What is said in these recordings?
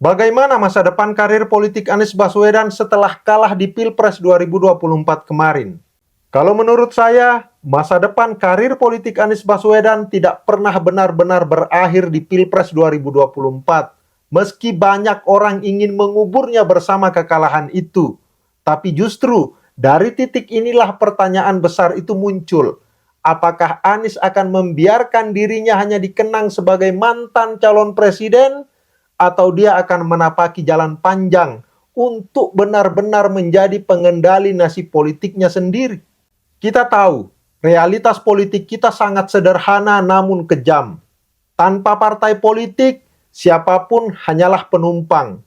Bagaimana masa depan karir politik Anies Baswedan setelah kalah di Pilpres 2024 kemarin? Kalau menurut saya, masa depan karir politik Anies Baswedan tidak pernah benar-benar berakhir di Pilpres 2024. Meski banyak orang ingin menguburnya bersama kekalahan itu. Tapi justru dari titik inilah pertanyaan besar itu muncul. Apakah Anies akan membiarkan dirinya hanya dikenang sebagai mantan calon presiden, atau dia akan menapaki jalan panjang untuk benar-benar menjadi pengendali nasib politiknya sendiri? Kita tahu, realitas politik kita sangat sederhana namun kejam. Tanpa partai politik, siapapun hanyalah penumpang.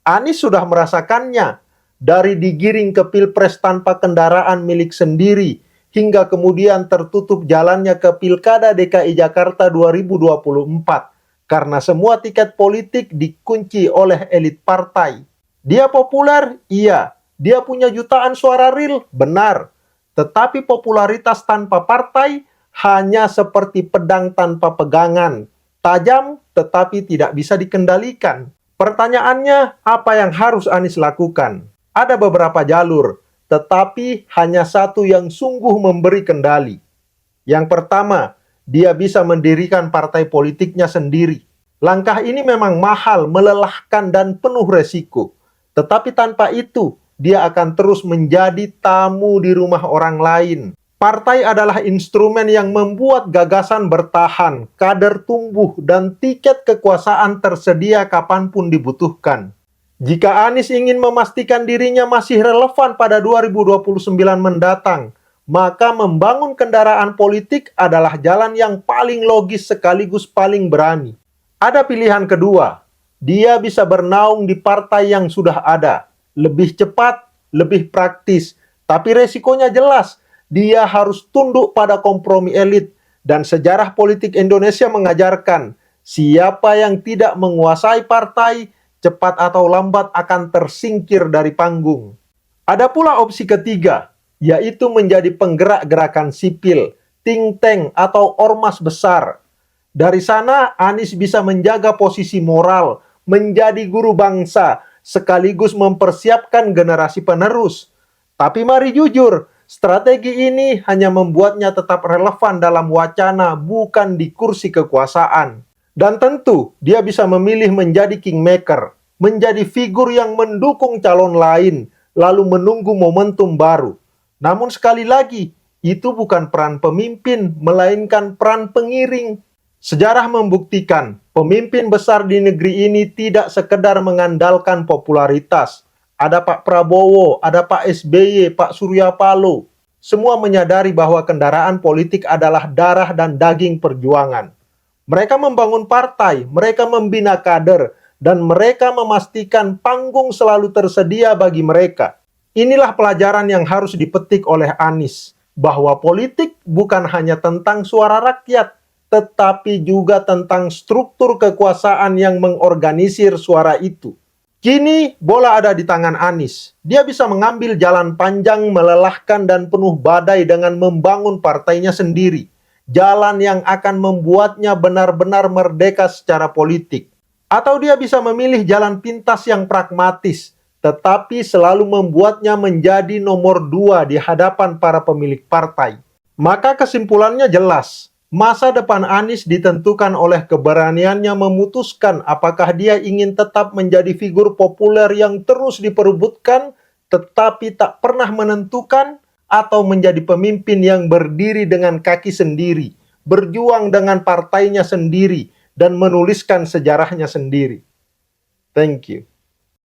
Anies sudah merasakannya, dari digiring ke Pilpres tanpa kendaraan milik sendiri, hingga kemudian tertutup jalannya ke Pilkada DKI Jakarta 2024. Karena semua tiket politik dikunci oleh elit partai. Dia populer? Iya. Dia punya jutaan suara real? Benar. Tetapi popularitas tanpa partai hanya seperti pedang tanpa pegangan. Tajam tetapi tidak bisa dikendalikan. Pertanyaannya, apa yang harus Anies lakukan? Ada beberapa jalur, tetapi hanya satu yang sungguh memberi kendali. Yang pertama, dia bisa mendirikan partai politiknya sendiri. Langkah ini memang mahal, melelahkan, dan penuh resiko. Tetapi tanpa itu, dia akan terus menjadi tamu di rumah orang lain. Partai adalah instrumen yang membuat gagasan bertahan, kader tumbuh, dan tiket kekuasaan tersedia kapanpun dibutuhkan. Jika Anies ingin memastikan dirinya masih relevan pada 2029 mendatang, maka membangun kendaraan politik adalah jalan yang paling logis sekaligus paling berani. Ada pilihan kedua, dia bisa bernaung di partai yang sudah ada, lebih cepat, lebih praktis, tapi resikonya jelas, dia harus tunduk pada kompromi elit, dan sejarah politik Indonesia mengajarkan, siapa yang tidak menguasai partai, cepat atau lambat akan tersingkir dari panggung. Ada pula opsi ketiga, yaitu menjadi penggerak gerakan sipil, think tank, atau ormas besar. Dari sana, Anies bisa menjaga posisi moral, menjadi guru bangsa, sekaligus mempersiapkan generasi penerus. Tapi mari jujur, strategi ini hanya membuatnya tetap relevan dalam wacana, bukan di kursi kekuasaan. Dan tentu, dia bisa memilih menjadi kingmaker, menjadi figur yang mendukung calon lain, lalu menunggu momentum baru. Namun sekali lagi, itu bukan peran pemimpin, melainkan peran pengiring. Sejarah membuktikan, pemimpin besar di negeri ini tidak sekedar mengandalkan popularitas. Ada Pak Prabowo, ada Pak SBY, Pak Surya Paloh. Semua menyadari bahwa kendaraan politik adalah darah dan daging perjuangan. Mereka membangun partai, mereka membina kader, dan mereka memastikan panggung selalu tersedia bagi mereka. Inilah pelajaran yang harus dipetik oleh Anies, bahwa politik bukan hanya tentang suara rakyat, tetapi juga tentang struktur kekuasaan yang mengorganisir suara itu. Kini, bola ada di tangan Anies. Dia bisa mengambil jalan panjang, melelahkan, dan penuh badai dengan membangun partainya sendiri. Jalan yang akan membuatnya benar-benar merdeka secara politik. Atau dia bisa memilih jalan pintas yang pragmatis, tetapi selalu membuatnya menjadi nomor 2 di hadapan para pemilik partai. Maka kesimpulannya jelas, masa depan Anies ditentukan oleh keberaniannya memutuskan apakah dia ingin tetap menjadi figur populer yang terus diperebutkan, tetapi tak pernah menentukan, atau menjadi pemimpin yang berdiri dengan kaki sendiri, berjuang dengan partainya sendiri, dan menuliskan sejarahnya sendiri. Thank you.